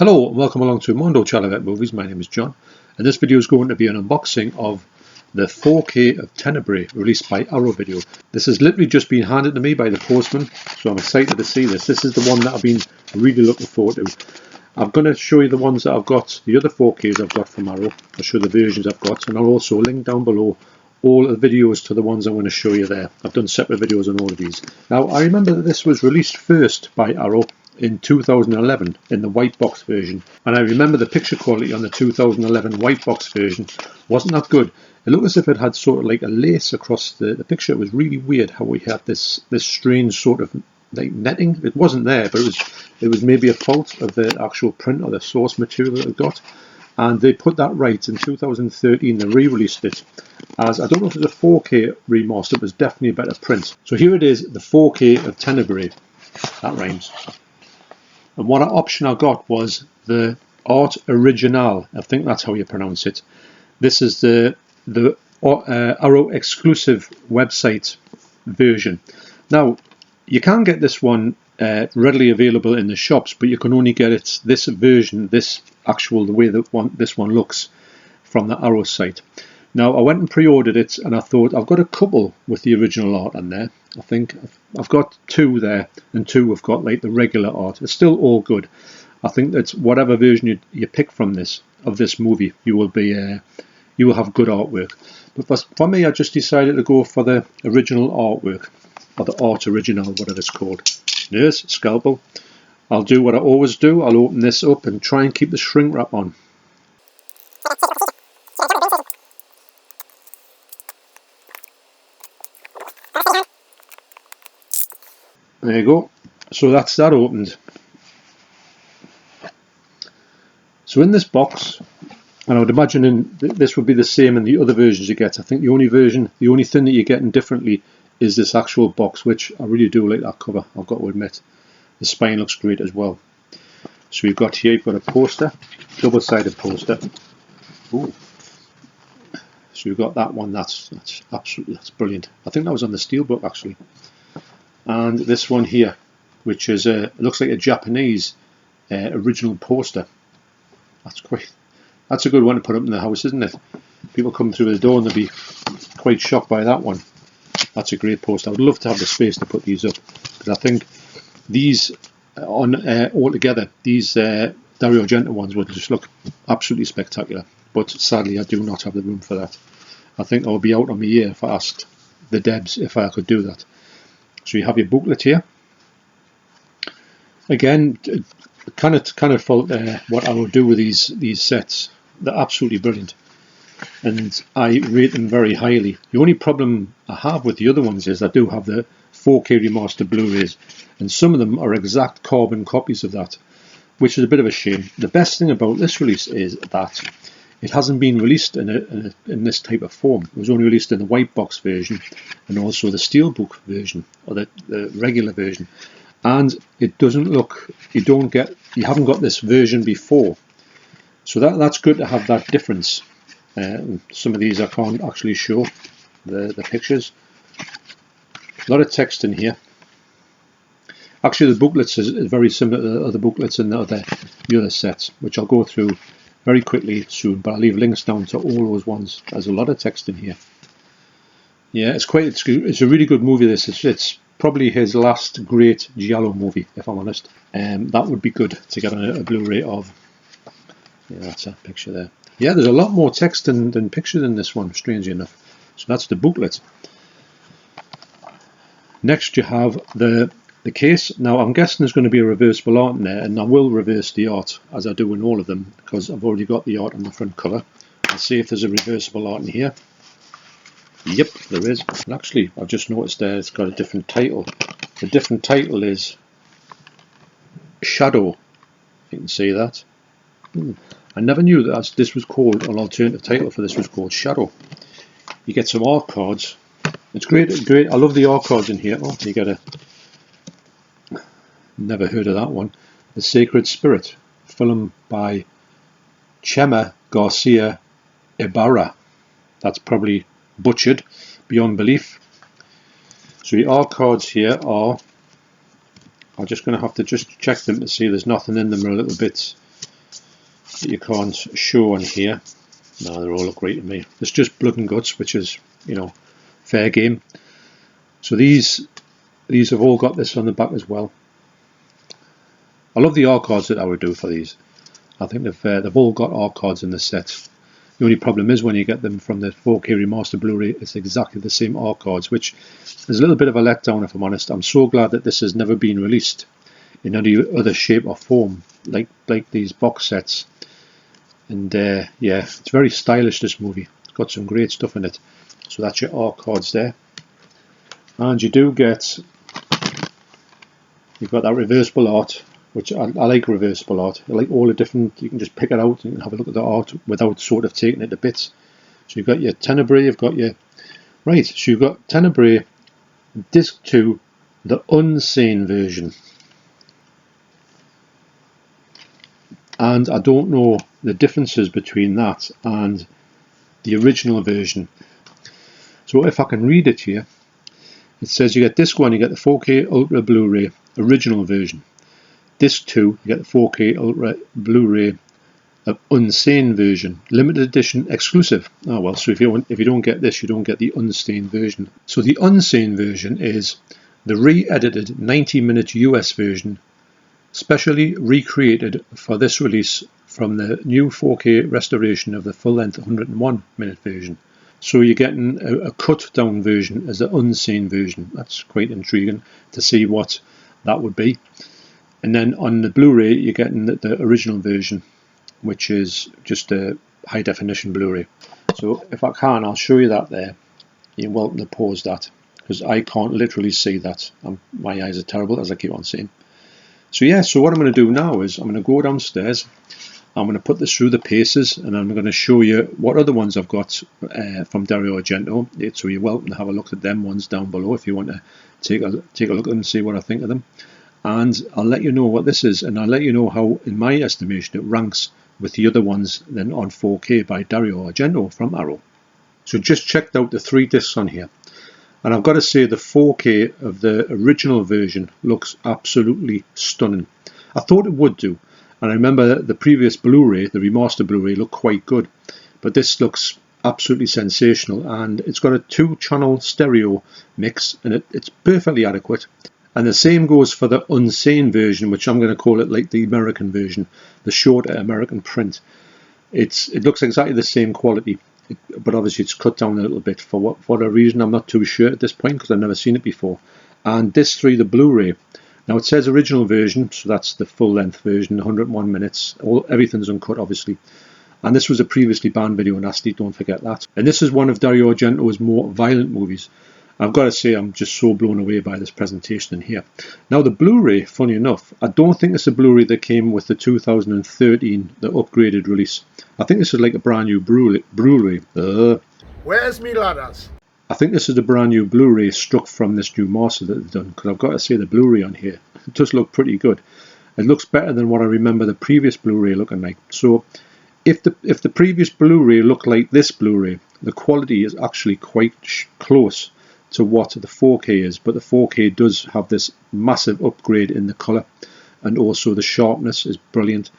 Hello and welcome along to Mondo Chelloveck Movies. My name is John and this video is going to be an unboxing of the 4K of Tenebrae released by Arrow Video. This has literally just been handed to me by the postman, so I'm excited to see this. This is the one that I've been really looking forward to. I'm going to show you the ones that I've got, the other 4Ks I've got from Arrow. I'll show the versions I've got, and I'll also link down below all the videos to the ones I'm going to show you there. I've done separate videos on all of these. Now I remember that this was released first by Arrow in 2011 in the white box version, and I remember the picture quality on the 2011 white box version wasn't that good. It looked as if it had sort of like a lace across the picture. It was really weird how we had this strange sort of like netting. It wasn't there, but it was maybe a fault of the actual print or the source material that it got, and they put that right in 2013. They re-released it as, I don't know if it was a 4K remaster, but it's definitely a better print. So here it is, the 4K of Tenebrae. That rhymes. And what option I got was the Art Original. I think that's how you pronounce it. This is the Arrow exclusive website version. Now you can get this one readily available in the shops, but you can only get it, this version, the way that this one looks, from the Arrow site. Now I went and pre-ordered it, and I thought I've got a couple with the original art on there. I think I've got two there, and two have got like the regular art. It's still all good. I think that whatever version you pick from this movie, you will have good artwork. But for me, I just decided to go for the original artwork, or the Art Original, whatever it's called. There's scalpel. I'll do what I always do. I'll open this up and try and keep the shrink wrap on. There you go. So that's that opened. So in this box, and I would imagine this would be the same in the other versions you get. I think the only thing that you're getting differently is this actual box, which I really do like that cover, I've got to admit. The spine looks great as well. So you've got a poster, double-sided poster. Ooh. So you've got that one. That's brilliant. I think that was on the steelbook actually. And this one here, which is it looks like a Japanese original poster. That's a good one to put up in the house, isn't it? People come through the door and they'll be quite shocked by that one. That's a great poster. I would love to have the space to put these up, because I think these altogether, these Dario Argento ones would just look absolutely spectacular. But sadly, I do not have the room for that. I think I would be out on my ear if I asked the Debs if I could do that. So you have your booklet here. Again, kind of felt what I would do with these sets. They're absolutely brilliant, and I rate them very highly. The only problem I have with the other ones is I do have the 4K remastered Blu-rays, and some of them are exact carbon copies of that, which is a bit of a shame. The best thing about this release is that it hasn't been released in this type of form. It was only released in the white box version and also the steelbook version, or the regular version. And it doesn't look, you haven't got this version before. So that's good to have that difference. Some of these I can't actually show the pictures. A lot of text in here. Actually, the booklets is very similar to the other booklets in the other sets, which I'll go through very quickly soon, but I'll leave links down to all those ones. There's a lot of text in here. Yeah, it's a really good movie. It's probably his last great giallo movie, if I'm honest. That would be good to get a Blu-ray of. Yeah, that's a picture there. Yeah, there's a lot more text than pictures in this one, strangely enough. So that's the booklet. Next you have the case. Now I'm guessing there's going to be a reversible art in there, and I will reverse the art as I do in all of them, because I've already got the art on the front cover. Let's see if there's a reversible art in here. Yep, there is. And actually, I've just noticed there it's got a different title. The different title is Shadow. You can see that. I never knew that this was called, an alternative title for this was called Shadow. You get some art cards. It's great. I love the art cards in here. Oh, you get a... Never heard of that one. The Sacred Spirit, film by Chema Garcia Ibarra. That's probably butchered beyond belief. So the art cards here are, I'm just going to have to just check them to see there's nothing in them, are a little bit that you can't show on here. No, they all look great to me. It's just blood and guts, which is, you know, fair game. So these have all got this on the back as well. I love the art cards that I would do for these. I think they've all got art cards in the set. The only problem is when you get them from the 4K remastered Blu-ray, it's exactly the same art cards, which is a little bit of a letdown if I'm honest. I'm so glad that this has never been released in any other shape or form, like these box sets. And yeah, it's very stylish, this movie. It's got some great stuff in it. So that's your art cards there. And you do get, you've got that reversible art, which I like reversible art. I like all the different, you can just pick it out and have a look at the art without sort of taking it to bits. So you've got your Tenebrae, you've got your, right, so you've got Tenebrae Disc 2, the unseen version. And I don't know the differences between that and the original version. So if I can read it here, it says you get Disc 1, you get the 4K Ultra Blu-ray original version. Disc 2, you get the 4K Ultra Blu-ray unseen version, limited edition exclusive. Oh well, so if you don't get this, you don't get the unseen version. So the unseen version is the re-edited 90-minute US version, specially recreated for this release from the new 4K restoration of the full-length 101-minute version. So you're getting a cut-down version as the unseen version. That's quite intriguing to see what that would be. And then on the Blu-ray, you're getting the original version, which is just a high-definition Blu-ray. So if I can, I'll show you that there. You're welcome to pause that, because I can't literally see that. My eyes are terrible, as I keep on saying. So yeah, so what I'm going to do now is I'm going to go downstairs, I'm going to put this through the paces, and I'm going to show you what other ones I've got from Dario Argento. So you're welcome to have a look at them ones down below if you want to take a look at them and see what I think of them. And I'll let you know what this is, and I'll let you know how, in my estimation, it ranks with the other ones then on 4K by Dario Argento from Arrow. So just checked out the 3 discs on here. And I've got to say the 4K of the original version looks absolutely stunning. I thought it would do. And I remember the previous Blu-ray, the remastered Blu-ray, looked quite good. But this looks absolutely sensational. And it's got a 2-channel stereo mix, and it's perfectly adequate. And the same goes for the unseen version, which I'm going to call it like the American version, the shorter American print. It looks exactly the same quality. But obviously it's cut down a little bit for what a reason I'm not too sure at this point, because I've never seen it before. And Disc 3, the Blu-ray. Now it says original version, so that's the full-length version, 101 minutes. Everything's uncut, obviously. And this was a previously banned video nasty, don't forget that. And this is one of Dario Argento's more violent movies. I've got to say I'm just so blown away by this presentation in here. Now the Blu-ray, funny enough, I don't think it's a Blu-ray that came with the 2013, the upgraded release. I think this is like a brand new Blu-ray. Where's me ladders? I think this is a brand new Blu-ray struck from this new master that they've done, because I've got to say the Blu-ray on here, it does look pretty good. It looks better than what I remember the previous Blu-ray looking like. So if the previous Blu-ray looked like this Blu-ray, the quality is actually quite close to what the 4K is, but the 4K does have this massive upgrade in the colour, and also the sharpness is brilliant,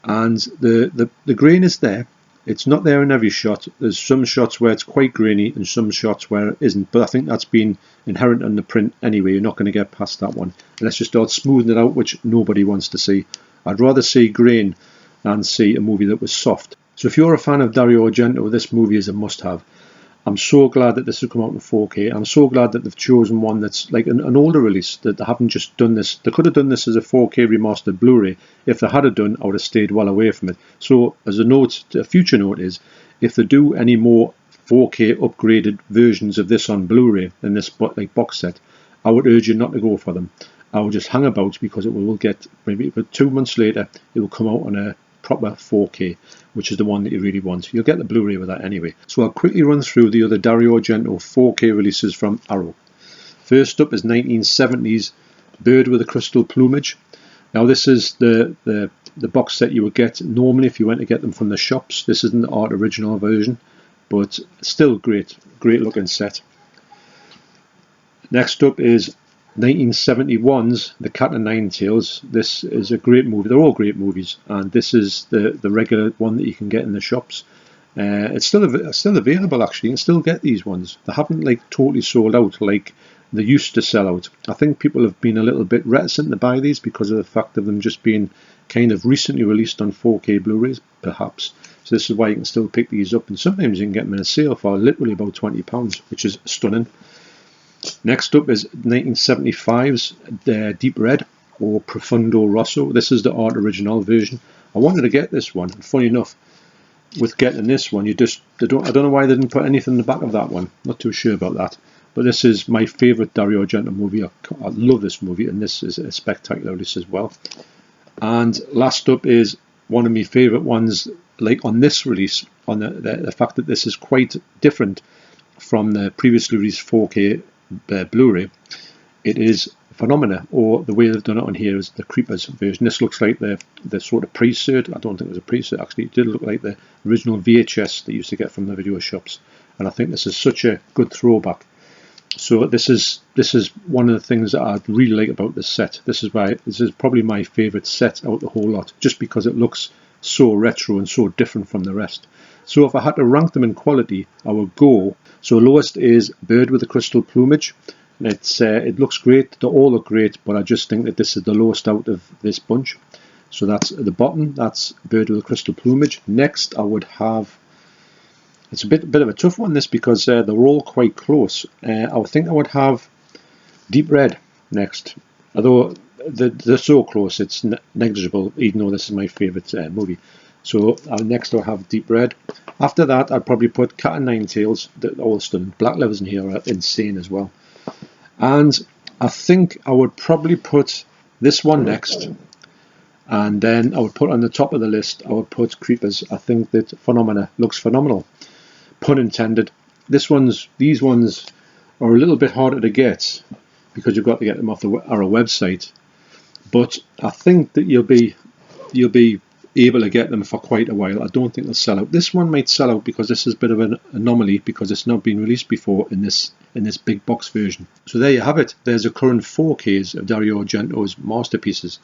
and the grain is there. It's not there in every shot. There's some shots where it's quite grainy and some shots where it isn't, but I think that's been inherent in the print anyway. You're not going to get past that one unless you start smoothing it out, which nobody wants to see. I'd rather see grain than see a movie that was soft. So if you're a fan of Dario Argento, this movie is a must-have. I'm so glad that this has come out in 4K. I'm so glad that they've chosen one that's like an older release, that they haven't just done this. They could have done this as a 4K remastered Blu-ray. If they had done, I would have stayed well away from it. So as a future note is, if they do any more 4K upgraded versions of this on Blu-ray in this like box set, I would urge you not to go for them. I would just hang about, because it will get, maybe 2 months later, it will come out on a proper 4K, which is the one that you really want. You'll get the Blu-ray with that anyway. So I'll quickly run through the other Dario Argento 4K releases from Arrow. First up is 1970s Bird with a Crystal Plumage. Now this is the box set you would get normally if you went to get them from the shops. This isn't the art original version, but still great looking set. Next up is 1971's The Cat and Nine Tails. This is a great movie. They're all great movies, and this is the regular one that you can get in the shops. It's still available, actually. You can still get these ones. They haven't like totally sold out like they used to sell out. I think people have been a little bit reticent to buy these because of the fact of them just being kind of recently released on 4K Blu-rays, perhaps. So this is why you can still pick these up, and sometimes you can get them in a sale for literally about £20, which is stunning. Next up is 1975's Deep Red, or Profundo Rosso. This is the art original version. I wanted to get this one, and funny enough, with getting this one, I don't know why they didn't put anything in the back of that one. Not too sure about that. But this is my favourite Dario Argento movie. I love this movie, and this is a spectacular release as well. And last up is one of my favourite ones, like on this release, on the fact that this is quite different from the previously released 4K Blu-ray. It is Phenomena, or the way they've done it on here is the Creepers version. This looks like the sort of pre-cert. I don't think it was a pre-cert, actually. It did look like the original VHS that you used to get from the video shops. And I think this is such a good throwback. So this is one of the things that I really like about this set. This is probably my favourite set out the whole lot, just because it looks so retro and so different from the rest. So if I had to rank them in quality, I would go. So lowest is Bird with the Crystal Plumage. It looks great. They all look great, but I just think that this is the lowest out of this bunch. So that's at the bottom. That's Bird with the Crystal Plumage. Next, I would have. It's a bit of a tough one, this, because they're all quite close. I would think I would have Deep Red next. Although they're so close, it's negligible, even though this is my favourite movie. So next I'll have Deep Red. After that, I'd probably put Cat and Nine Tails. All stunning. Black Levers in here are insane as well. And I think I would probably put this one next. And then I would put on the top of the list, I would put Creepers. I think that Phenomena looks phenomenal. Pun intended. These ones are a little bit harder to get because you've got to get them off our website. But I think that you'll be able to get them for quite a while. I don't think they'll sell out. This one might sell out because this is a bit of an anomaly because it's not been released before in this big box version. So there you have it. There's a current 4Ks of Dario Argento's masterpieces.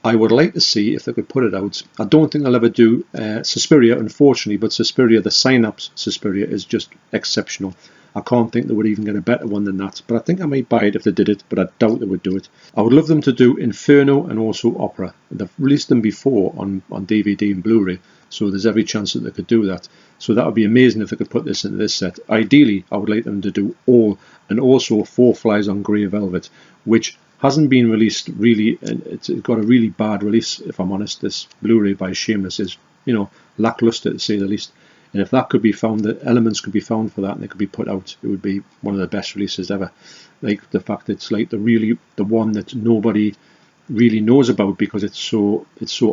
I would like to see if they could put it out. I don't think they'll ever do Suspiria, unfortunately, but Suspiria, the Synapse Suspiria, is just exceptional. I can't think they would even get a better one than that, but I think I might buy it if they did it, but I doubt they would do it. I would love them to do Inferno and also Opera. They've released them before on DVD and Blu-ray, so there's every chance that they could do that. So that would be amazing if they could put this into this set. Ideally, I would like them to do All, and also Four Flies on Grey Velvet, which hasn't been released really, and it's got a really bad release, if I'm honest. This Blu-ray by Shameless is, lackluster to say the least. And if that could be found, the elements could be found for that and they could be put out, it would be one of the best releases ever. Like the fact that it's like the one that nobody really knows about because it's so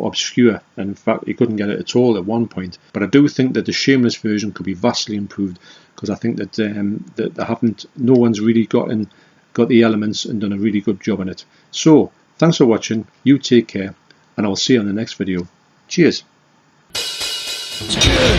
obscure, and in fact you couldn't get it at all at one point. But I do think that the Shameless version could be vastly improved, because I think that no one's really got the elements and done a really good job on it. So thanks for watching, you take care, and I'll see you on the next video. Cheers. Chicken!